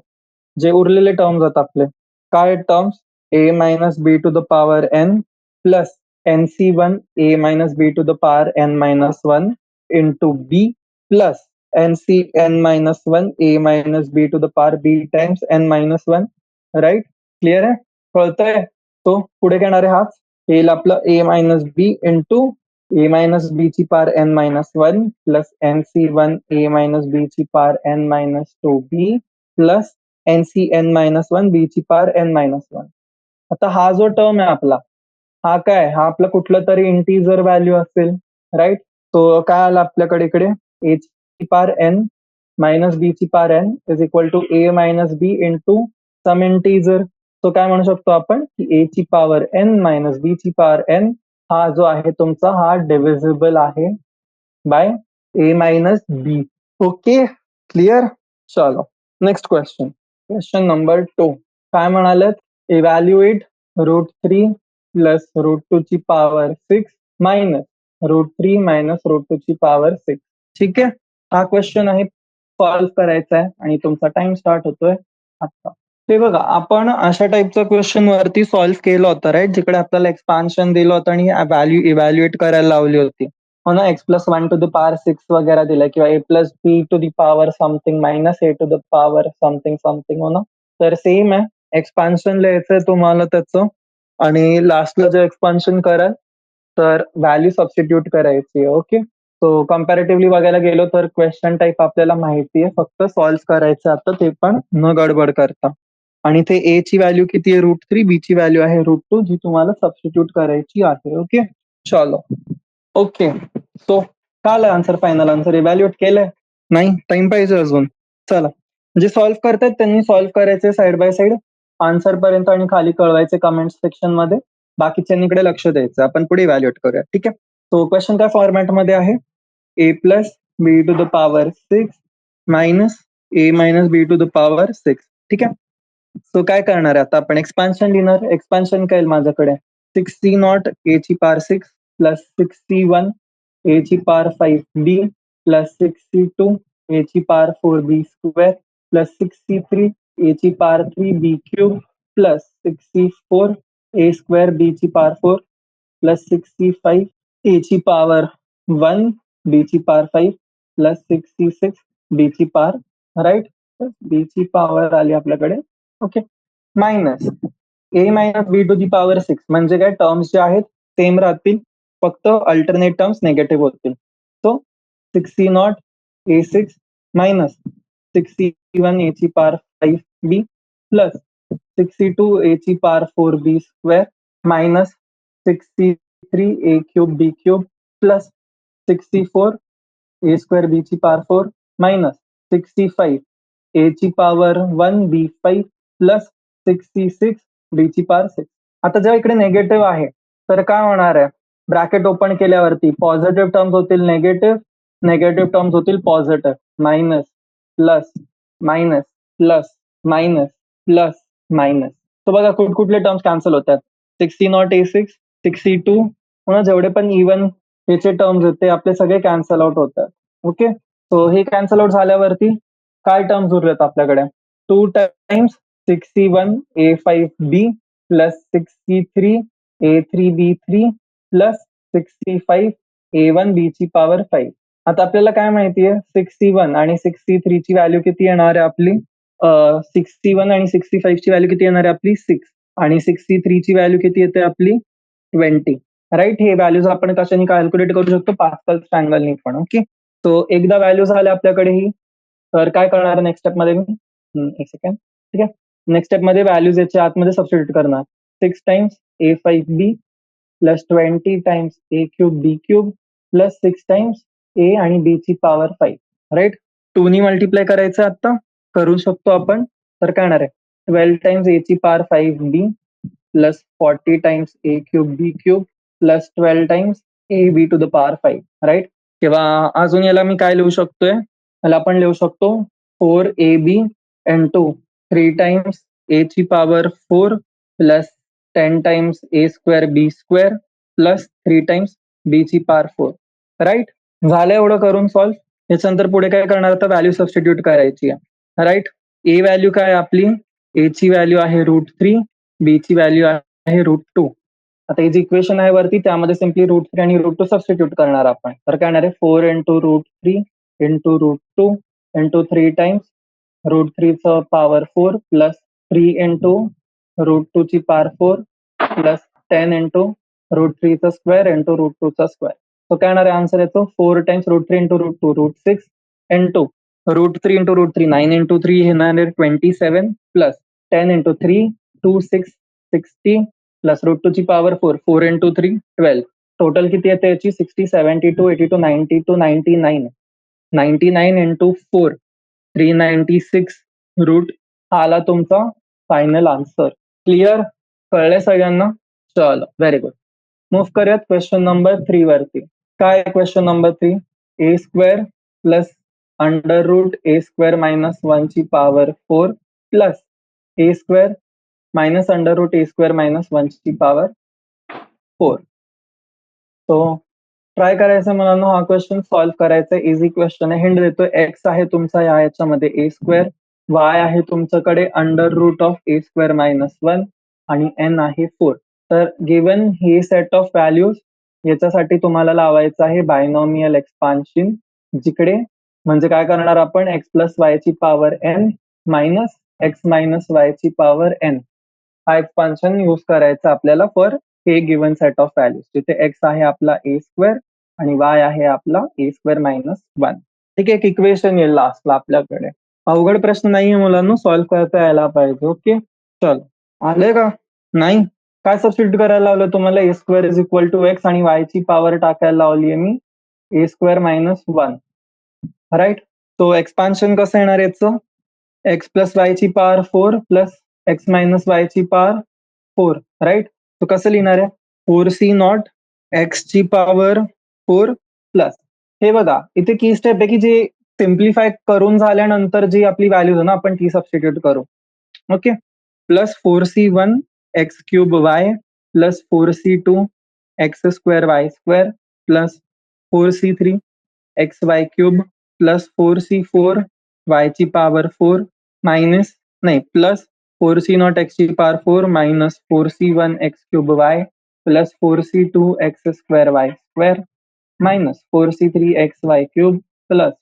जे उरलेले टर्म्स आहेत आपले काय terms, a minus B to the power n plus NC1 a minus b to the power n minus 1 into b plus NCn minus 1 a minus b to the power b times n minus 1. Right, clear आहे, कळतंय. तो पुढे घेणार आहे हाच, येईल आपलं a minus b into a minus b ची power n minus one plus n c one a minus b ची power n minus two b plus n c n minus one b ची पावर एन मायनस वन. आता हा जो term आहे आपला, हा काय, हा आपला कुठलं तरी इंटीजर व्हॅल्यू असेल, राईट. तो काय आला आपल्याकडे इकडे, ए ची पावर एन मायनस बी ची power n is equal to a minus b into some integer. तो काय म्हणू शकतो आपण की ए ची पॉवर एन मायनस बी ची पॉवर एन हा जो आहे तुमचा हा डिव्हिजिबल आहे by a minus b. Okay, clear. चलो नेक्स्ट क्वेश्चन. क्वेश्चन नंबर 2 काय म्हणाले, इव्हॅल्युएट √3 प्लस √2 ची पॉवर 6 मायनस √3 मायनस √2 ची पॉवर 6. ठीक आहे, हा क्वेश्चन आहे, सॉल्व्ह करायचा आहे आणि तुमचा टाइम स्टार्ट होतोय आता. ते बघा, आपण अशा टाईपचं क्वेश्चन वरती सॉल्व्ह केलं होतं, राईट, जिकडे आपल्याला एक्सपान्शन दिलं होतं आणि व्हॅल्यू इव्हॅल्युएट करायला लावली होती, हो ना. X plus one to the power 6 वगैरे दिलं, किंवा a plus B to the power something minus a to the power something something, हो ना. तर सेम आहे, एक्सपान्शन लिहायचंय तुम्हाला त्याचं, आणि लास्टला जे एक्सपान्शन कराल तर व्हॅल्यू सबस्टिट्यूट करायची. ओके, सो कम्पॅरेटिव्हली बघायला गेलो तर क्वेश्चन टाईप आपल्याला माहिती आहे, फक्त सॉल्व्ह करायचं आता, ते पण न गडबड करता. आणि ते ए ची व्हॅल्यू किती आहे, √3, बी ची व्हॅल्यू आहे √2, जी तुम्हाला सबस्टिट्यूट करायची आहे. ओके, चलो. ओके, सो काय आन्सर, फायनल आन्सर इव्हॅल्युएट केलंय? नाही, टाइम पाहिजे अजून. चला, जे सॉल्व्ह करतायत त्यांनी सॉल्व्ह करायचे साइड बाय साइड आन्सर पर्यंत आणि खाली कळवायचे कमेंट सेक्शन मध्ये. बाकीच्यांनी इकडे लक्ष द्यायचं, आपण पुढे इव्हॅल्युएट करूया. ठीक आहे, सो क्वेश्चन काय फॉर्मॅटमध्ये आहे, a plus B to the power 6 minus a minus B to the power 6. ठीक आहे, सो काय करणार आहे आता आपण, एक्सपान्शन लिहिणार. एक्सपान्शन काय येईल माझ्याकडे, 6c0 ए ची पॉवर 6 प्लस 6c1 ए ची power 5 b plus 6c2 a ची power 4 b square plus 6c3 ए ची power 3 B cube plus 6c4 a square b ची पॉवर 4 प्लस 6c5 ए ची पॉवर 1 बी ची पॉवर 5 प्लस 6c6 बी ची पॉवर, राईट, बी ची power आली आपल्याकडे. Okay, minus a minus B to the power 6 म्हणजे काय, टर्म्स जे आहेत सेम राहतील, फक्त अल्टरनेट टर्म्स निगेटिव्ह होतील. So 6c0 a6 minus 6c1 a ची power 5 b plus 6c2 a ची power 4 b square minus 6c3 a cube b cube plus 6c4 a square b ची पॉवर 4 मायनस 6c5 ए ची power 1 बी 5 plus 6c6 बी ची power 6. आता जेव्हा इकडे negative आहे तर काय होणार आहे, ब्रॅकेट ओपन केल्यावरती पॉझिटिव्ह टर्म्स होतील निगेटिव्ह, निगेटिव्ह टर्म्स होतील positive, minus plus minus plus minus plus minus. तर बघा कुठले टर्म्स कॅन्सल होतात, 6c0 a6 6c2, पुन्हा जेवढे पण इव्हन याचे टर्म्स आहेत ते आपले सगळे कॅन्सल आउट होतात. ओके, सो हे कॅन्सल आउट झाल्यावरती काय टर्म्स उरलेत आपल्याकडे, 2 times 6c1 a5b plus 6c3 a3b3 plus 6c5 a1b ची पॉवर 5. आता आपल्याला काय माहितीये, 6c1 आणि 6c3 ची व्हॅल्यू किती येणार आहे आपली, 6c1 आणि 6c5 ची व्हॅल्यू किती येणार आहे आपली 6, आणि 6c3 ची व्हॅल्यू किती येते आपली 20, राईट. हे व्हॅल्यूज आपण कशाने कॅल्क्युलेट करू शकतो, पास्कल ट्रायंगलनी पण. ओके, सो एकदा व्हॅल्यू झाल्या आपल्याकडे ही, तर काय करणार नेक्स्ट स्टेप मध्ये मी, एक सेकंड. ठीक आहे, नेक्स्ट स्टेप मध्ये व्हॅल्यूज याच्या आतमध्ये सबस्टिट्यूट करणार, 6 times a5b plus 20 times a cube b cube plus 6 times a आणि b ची पॉवर 5, राईट. 2 नी मल्टिप्लाय करायचं आता, करू शकतो आपण, तर काय येणार आहे 12 टाइम्स a ची power 5b plus 40 times a cube b cube plus 12 times a b to the power 5, right. किंवा अजून याला मी काय लिहू शकतोय, याला आपण लिहू शकतो 4ab इंटू 3 टाइम्स a ची power 4 plus 10 times a square b square plus 3 times b ची पॉवर 4, राईट. झालं एवढं करून सॉल्व्ह. याच्यानंतर पुढे काय करणार, आता व्हॅल्यू सबस्टिट्यूट करायची आहे, राईट. ए व्हॅल्यू काय आपली, ए ची व्हॅल्यू आहे √3, बी ची व्हॅल्यू आहे √2. आता हे जे इक्वेशन आहे वरती त्यामध्ये सिम्पली √3 आणि √2 सबस्टिट्यूट करणार आपण, तर काय येणार आहे 4 इंटू √3 इंटू √2 इंटू 3 टाइम्स √3 चं पॉवर 4 प्लस 3 इंटू √2 ची पॉवर 4 प्लस 10 इंटू √3 चा स्क्वेअर इंटू √2 चा स्क्वेअर. तो काय येणार आहे आन्सर याचं 4 times √3 into √2 √6 into √3 into √3 9 into 3 येणार आहे 27 प्लस 10 इंटू 3 2 6 60 प्लस √2 ची पॉवर 4 4 इंटू 3 12 टोटल किती येते याची 60 72 82 92 99 99 इंटू 4 396 रूट हा आला तुमचा फायनल आन्सर. क्लिअर? कळले सगळ्यांना? चलो व्हेरी गुड. मूव्ह करूयात क्वेश्चन नंबर 3 वरती. काय question number 3? A square plus under root a square minus 1 ची power 4 plus a square minus under root a square minus 1 ची पॉवर 4. तो ट्राय करायचं मुलांना हा क्वेश्चन सॉल्व्ह करायचा. इझी क्वेश्चन आहे. हिंट देतो. एक्स आहे तुमचा याच्यामध्ये ए स्क्वेअर, वाय आहे तुमच्याकडे under root of a square minus 1 आणि एन आहे 4. तर गिवन हे सेट ऑफ व्हॅल्यूज याच्यासाठी तुम्हाला लावायचं आहे बायनॉमियल एक्सपान्शन, जिकडे म्हणजे काय करणार आपण एक्स प्लस वाय ची power n minus x minus y ची पॉवर एन हा एक्सपान्शन यूज करायचा आपल्याला फॉर हे गिवन सेट ऑफ व्हॅल्यूज, जिथे एक्स आहे आपला ए स्क्वेअर आणि वाय आहे आपला ए स्क्वेअर मायनस 1. ठीक आहे, एक इक्वेशन येईल लास्टला आपल्याकडे. अवघड प्रश्न नाहीये मुलांना, सॉल्व्ह करता यायला पाहिजे. ओके चल आले का? नाही काय सबस्टिट्यूट करायला लावलं तुम्हाला? A square is equal to x आणि वाय ची पॉवर टाकायला लावली आहे मी ए स्क्वेअर मायनस 1. राईट. तो एक्सपान्शन कसं येणार याचं? एक्स प्लस वाय ची power 4 plus x minus y ची पॉवर 4. राईट. तो कसं लिहिणार आहे? 4c नॉट एक्स ची पॉवर 4 प्लस हे बघा इथे की स्टेप आहे की जे सिम्प्लिफाय करून झाल्यानंतर जी आपली व्हॅल्यू आहे ना आपण ती सबस्टिट्यूट करू. Okay. Plus 4c1 x cube Y plus 4c2 x square Y square plus 4c3 x Y cube plus 4c4 Y ची पॉवर 4 मायनस नाही प्लस 4c नॉट एक्स ची power 4 minus 4c1 x cube Y plus 4c2 x square Y square minus 4c3 x Y cube plus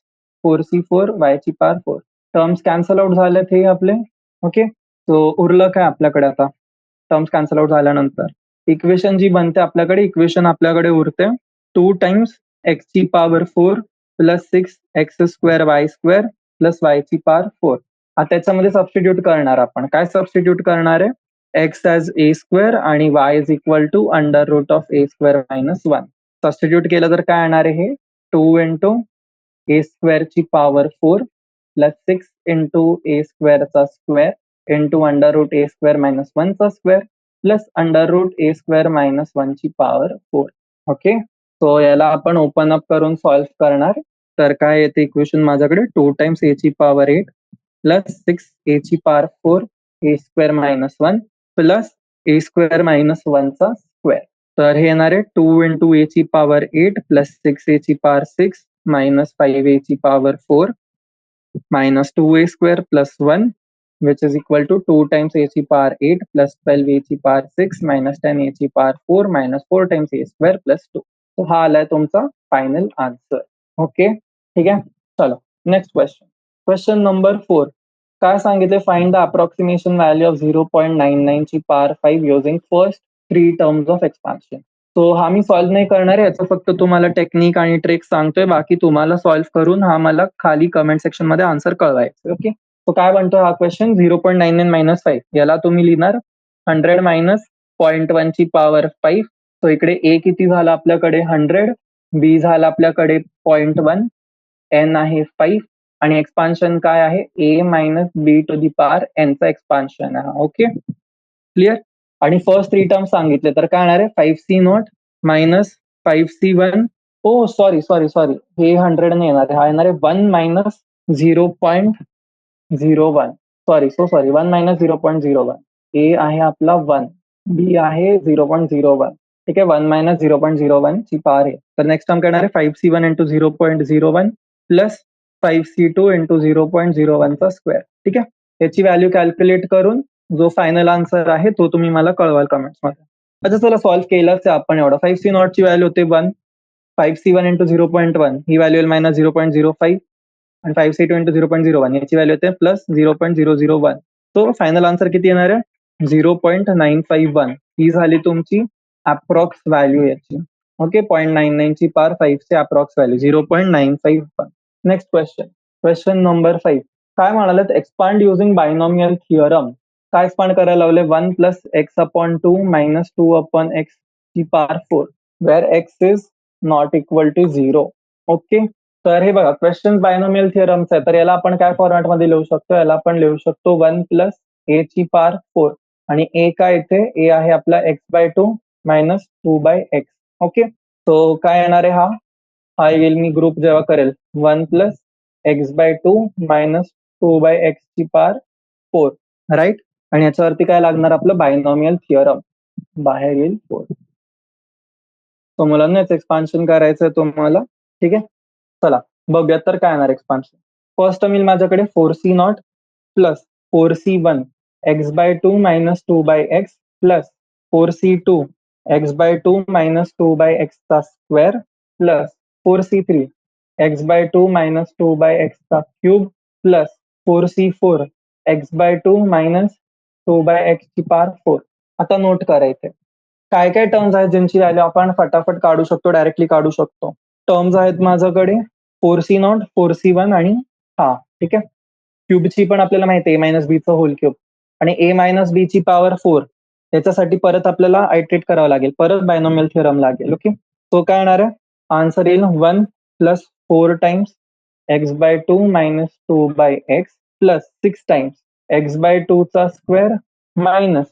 4c4 Y ची power 4. Terms cancel out झालेत हे आपले. Okay. तो उरलं काय आपल्याकडे आता टर्म्स कॅन्सल आउट झाल्यानंतर इक्वेशन जी बनते आपल्याकडे, इक्वेशन आपल्याकडे उरते 2 टाइम्स एक्स ची power 4 plus 6 x square Y square plus y ची पॉवर 4. आता त्याच्यामध्ये सबस्टिट्यूट करणार आपण. काय सबस्टिट्यूट करणार आहे? एक्स ॲज ए स्क्वेअर आणि y is equal to under root of a square minus 1. Substitute केलं तर काय येणार आहे? 2 इंटू ए स्क्वेअर ची पॉवर 4 प्लस 6 इंटू ए स्क्वेअरचा square into under root a square minus 1 चा square plus under root a square minus 1 ची power 4. Okay. So याला आपण ओपन अप करून सॉल्व्ह करणार. तर काय येते इक्वेशन माझ्याकडे? 2 टाइम्स ए ची पॉवर 8 प्लस 6 ए ची power 4 A square minus 1 plus a square minus 1 चा स्क्वेअर. तर हे येणार आहे 2 इंटू ए ची पॉवर 8 प्लस 6 ए ची पॉवर 6 मायनस 5 ए ची power 4 minus 2a square plus 1 which is equal to 2 times a ची power 8 plus 12a ची power 6 minus 10a ची power 4 minus 4 times a square plus 2. तो हा आलाय तुमचा फायनल आन्सर. ओके ठीक आहे. चलो नेक्स्ट क्वेश्चन. Question number 4. काय सांगितले? Find the approximation value of 0.99 ची power 5 using first 3 terms of expansion. तो हा मी सॉल्व्ह नाही करणार आहे, याचं फक्त तुम्हाला टेक्निक आणि ट्रिक सांगतोय. बाकी तुम्हाला सॉल्व्ह करून हा मला खाली कमेंट सेक्शन मध्ये आन्सर कळवायचं. ओके. तो काय म्हणतो हा क्वेश्चन? 0.99 मायनस 5 याला तुम्ही लिहिणार 100 मायनस 0.1 ची पॉवर 5. तो इकडे ए किती झाला आपल्याकडे? 100, बी झाला आपल्याकडे 0.1, एन आहे 5 आणि एक्सपान्शन काय आहे? A minus B to the power एनचा एक्सपान्शन आहे. Okay clear. आणि फर्स्ट 3 टर्म सांगितले तर काय येणार आहे? 5c nought minus 5c1. Oh sorry sorry sorry हे 100 नाही येणार आहे, हा येणार आहे 1 मायनस 0.01. Sorry 1 minus 0.01. ए आहे आपला 1, बी आहे 0.01. ठीक आहे. 1 मायनस 0.01 ची पॉवर आहे. तर नेक्स्ट टर्म काय येणार आहे? 5c1 into 0.01 plus 5c2 into 0.01 चा स्क्वेअर. ठीक आहे. याची व्हॅल्यू कॅल्क्युलेट करून जो फायनल आन्सर आहे तो तुम्ही मला कळवाल कमेंट्स मध्ये. अच्छा चला सॉल्व्ह केलंच आहे आपण एवढं. 5c नॉट ची व्हॅल्यू होते 1, 5c1 इंटू 0.1 ही व्हॅल्यू येईल मायनस 0.05 आणि 5c2 इंटू 0.01 याची व्हॅल्यू येते प्लस 0.001. तो फायनल आन्सर किती येणार आहे? 0.951. ही झाली तुमची अप्रॉक्स व्हॅल्यू याची. ओके 0.99 ची पावर 5 ची approx value 0.951. Next question number 5. काय म्हणाले एक्सपांड युझिंग बायनॉमियल थिअरम. काय एक्सपांड करायला लावले 1 plus x upon 2 minus 2 upon x ची power 4 where x is not equal to 0. Okay तर हे बघा क्वेश्चन बायनॉमियल थिअरमचा आहे तर याला आपण काय फॉर्मॅटमध्ये लिहू शकतो याला आपण लिहू शकतो 1 प्लस ए ची पावर 4 आणि ए काय इथे ए आहे आपला x by 2 minus 2 by x. Okay तो काय येणार आहे हा येईल मी ग्रुप जेव्हा करेल 1 plus x by 2 minus 2 by x ची पावर 4 राईट आणि याच्यावरती काय लागणार आपलं बायनॉमियल थिअरम बाहेर येईल 4. तो मुलांना याचं एक्सपान्शन करायचं आहे तुम्हाला ठीक आहे. चला बघूयात तर काय येणार एक्सपान्शन. फर्स्ट टर्म येईल माझ्याकडे 4c0 plus 4c1 x by 2 minus 2 by x plus 4c2 x by 2 minus 2 by x चा square plus 4c3 x by 2 minus 2 by x चा cube plus 4c4 x by 2 minus 2 by x ची power 4. आता note करायचंय काय काय terms आहेत ज्यांची value आपण फटाफट काढू शकतो डायरेक्टली काढू शकतो. टर्म्स आहेत माझ्याकडे 4c0 4c1 आणि हा ठीक आहे क्यूबची पण आपल्याला माहिती आहे ए मायनस बीचं होल क्यूब आणि ए मायनस बी ची पॉवर 4 त्याच्यासाठी परत आपल्याला आयट्रेट करावं लागेल परत बायनॉमियल थिअरम लागेल. ओके तो काय येणार आहे आन्सर येईल 1 plus 4 times x by 2 minus 2 by x plus 6 times x by 2 चा square minus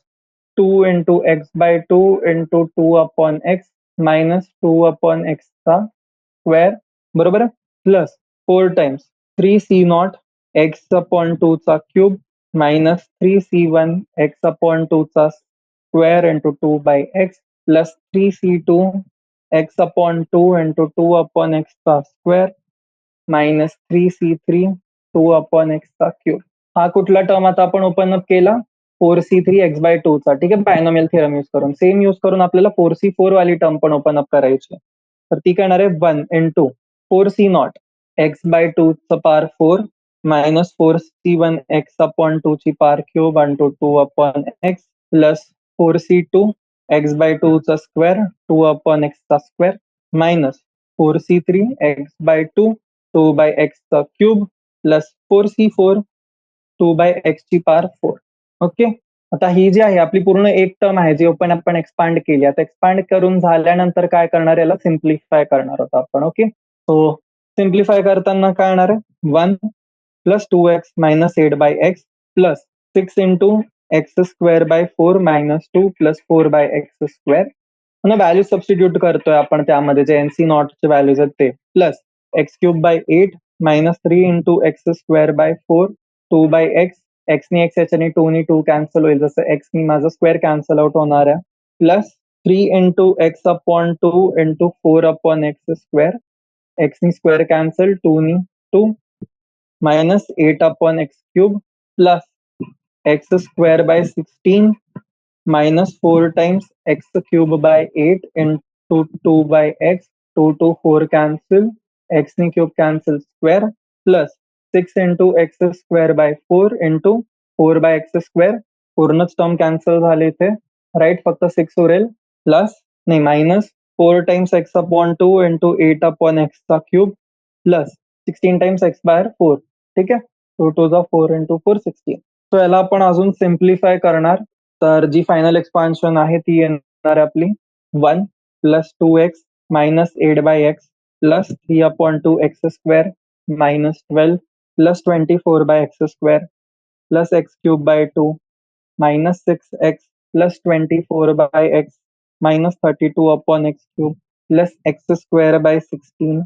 2 into x by 2 into 2 upon x minus 2 upon x चा स्क्वेअर बरोबर आहे plus 4 times 3c0 x upon 2 चा cube minus 3c1 x upon 2 चा square into 2 by x plus 3c2 x upon 2 into 2 upon x चा square minus 3c3 2 upon x चा cube. हा कुठला term आता आपण ओपन अप केला 4c3 एक्स बाय 2 चा ठीक आहे बायनॉमियल थिअरम यूज करून सेम यूज करून आपल्याला 4c4 वाली टर्म पण ओपन अप करायची तर ती काय येणार आहे 1 इंटू 4c0 एक्स बाय 2 चा power 4 minus 4c1 x upon 2 ची power cube into 2 upon x plus 4c2 x by 2 चा स्क्वेअर 2 अपॉन एक्स चा square minus 4c3 x by 2 2 by x चा cube plus 4c4 2 by x ची power 4. Okay आता ही जी आहे आपली पूर्ण एक टर्म आहे जी आपण एक्सपांड केली आता एक्सपांड करून झाल्यानंतर काय करणार याला सिम्प्लिफाय करणार आहोत आपण. ओके सो सिम्प्लिफाय करताना काय येणार आहे 1 plus 2x minus 8 by x plus 6 into x square by 4 minus 2 plus 4 by x square पुन्हा व्हॅल्यू सबस्टिट्यूट करतोय आपण त्यामध्ये जे एनसी नॉटचे व्हॅल्यूज आहेत ते plus x cube by 8 minus 3 into x square by 4 2 by x एक्सनी एक्स याच्याने 2 नी 2 कॅन्सल होईल जसं एक्सनी माझं स्क्वेअर कॅन्सल आउट होणार आहे plus 3 into x upon 2 into 4 upon x square एक्सनी स्क्वेअर कॅन्सल 2 नी 2 minus 8 upon x cube plus x square by 16 minus 4 times x cube by 8 into 2 by x 2 to 4 cancel x ni cube cancel square plus 6 into x square by 4 into 4 by x square पूर्णच term cancel झाले इथे right फक्त 6 उरेल plus नाही minus 4 times x upon 2 into 8 upon x चा cube plus 16 times x by 4 ठीक आहे 2 to जा 4 इंटू 4 16. तो याला आपण अजून सिम्प्लिफाय करणार तर जी फायनल एक्सपान्शन आहे ती येणार आपली 1 plus 2x minus 8 by x plus 3 upon 2 x square minus 12 plus 24 by x square plus x cube by 2 minus 6x plus 24 by x minus 32 upon x cube plus x square by 16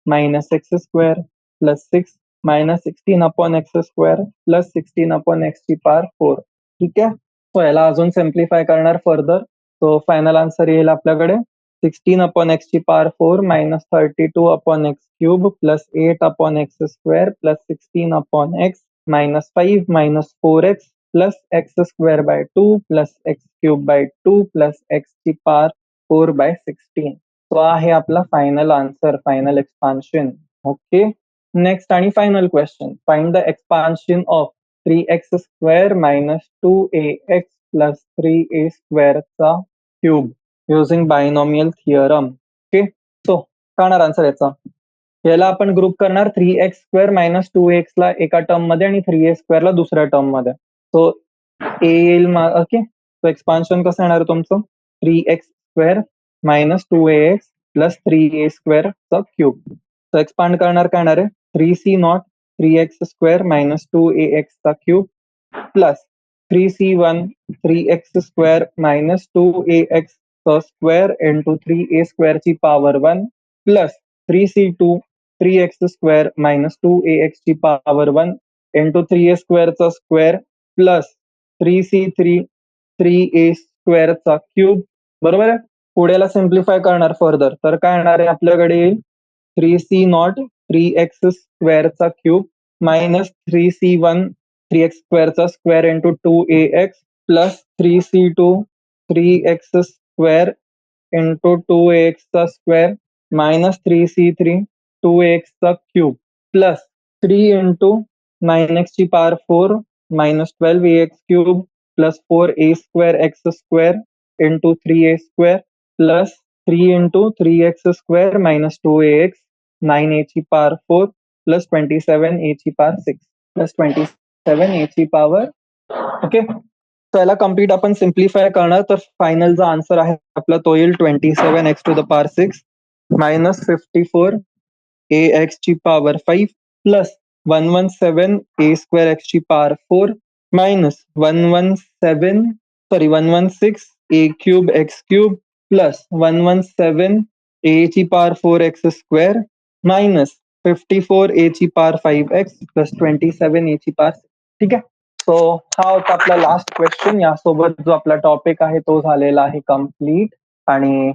minus x square plus 6 minus 16 upon x square plus 16 upon x ची power 4 ठीक आहे. So याला अजून simplify करणार further तो final answer येईल आपल्याकडे 16 upon x ची power 4 minus 32 upon x cube plus 8 upon x square plus 16 upon x minus 5 minus 4x plus x square by 2 plus x cube by 2 plus x ची power 4 by 16. तो आहे आपला final answer final expansion. Okay next आणि final question find the expansion of 3x square minus 2ax plus 3a स्क्वेअरचा cube using binomial theorem. Okay, so काय answer याचा? याला आपण ग्रुप करणार 3x² - 2x ला एका टर्म मध्ये आणि 3a² ला दुसऱ्या टर्म मध्ये. सो ए येईल ओके, सो एक्सपान्शन कसं येणार आहे तुमचं? 3x² - 2ax प्लस 3a² चा क्यूब. सो एक्सपांड करणार काय येणार आहे? 3c0 3x² - 2ax चा cube plus 3c1 3x² - 2ax चा स्क्वेअर इंटू 3a² ची power 1 plus 3c2 3x² - 2ax ची पॉवर 1 इंटू 3a² चा स्क्वेअर प्लस 3c3 3a² चा क्यूब. बरोबर आहे. पुढेला सिम्प्लिफाय करणार फर्दर तर काय येणार आहे आपल्याकडे येईल 3c0 3x² चा क्यूब मायनस 3c1 3x² चा square into 2ax plus 3c2 3x² into 2ax चा स्क्वेअर मायनस 3c3 2ax चा क्यूब प्लस 3 इंटू 9x ची power 4 minus 12ax cube plus 4a² x² into 3a² plus 3 into 3x² minus 2ax 9a ची power 4 plus 27a ची power 6 plus 27a ची power. Okay, तर याला complete आपण simplify करणार तर फायनल जो आन्सर आहे आपला तो येईल 27x⁶ मायनस 54ax ची पॉवर 5 प्लस 117a² ची power 4 minus 116a³ x³ plus 117a ची पॉवर 4x² मायनस 54a ची पॉवर 5x प्लस 27a ची पॉवर 6. ठीक आहे, सो हा होता आपला लास्ट क्वेश्चन. यासोबत जो आपला टॉपिक आहे तो झालेला आहे कम्प्लीट. आणि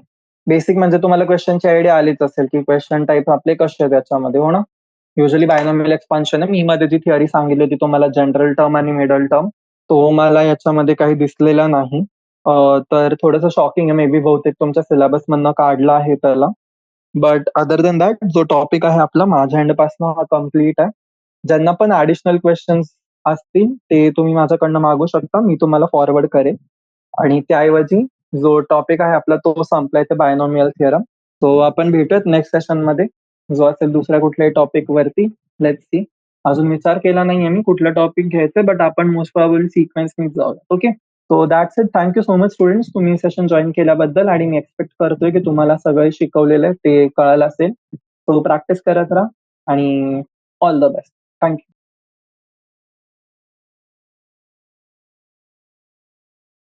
बेसिक म्हणजे तुम्हाला क्वेश्चनची आयडिया आलीच असेल की क्वेश्चन टाईप आपले कसे आहेत याच्यामध्ये, हो ना. युजली बायनॉमियल एक्सपान्शन आहे. मी मध्ये जी थिअरी सांगितली होती तुम्हाला जनरल टर्म आणि मिडल टर्म, तो मला याच्यामध्ये काही दिसलेला नाही. तर थोडंसं शॉकिंग आहे. मे बी बहुतेक तुमच्या सिलेबस मधनं काढला आहे त्याला. बट अदर दॅन दॅट जो टॉपिक आहे आपला माझ्या हँडपासनं हा कम्प्लीट आहे. ज्यांना पण ऍडिशनल क्वेश्चन्स असतील ते तुम्ही माझ्याकडनं मागू शकता, मी तुम्हाला फॉरवर्ड करेन. आणि त्याऐवजी जो टॉपिक आहे आपला तो संपलाय ते बायनॉमियल थिअरम. सो आपण भेटूयात नेक्स्ट सेशन मध्ये जो असेल दुसऱ्या कुठल्याही टॉपिक वरती. लेट्स सी, अजून विचार केला नाहीये मी कुठला टॉपिक घ्यायचं, बट आपण मोस्ट प्रॉबेबली सिक्वेन्सनी जाऊ. Okay, so that's it. Thank you so much students तुम्ही सेशन जॉईन केल्याबद्दल. आणि मी एक्सपेक्ट करतोय की तुम्हाला सगळं शिकवलेलं आहे ते कळालं असेल. सो प्रॅक्टिस करत राहा आणि ऑल द बेस्ट. थँक्यू.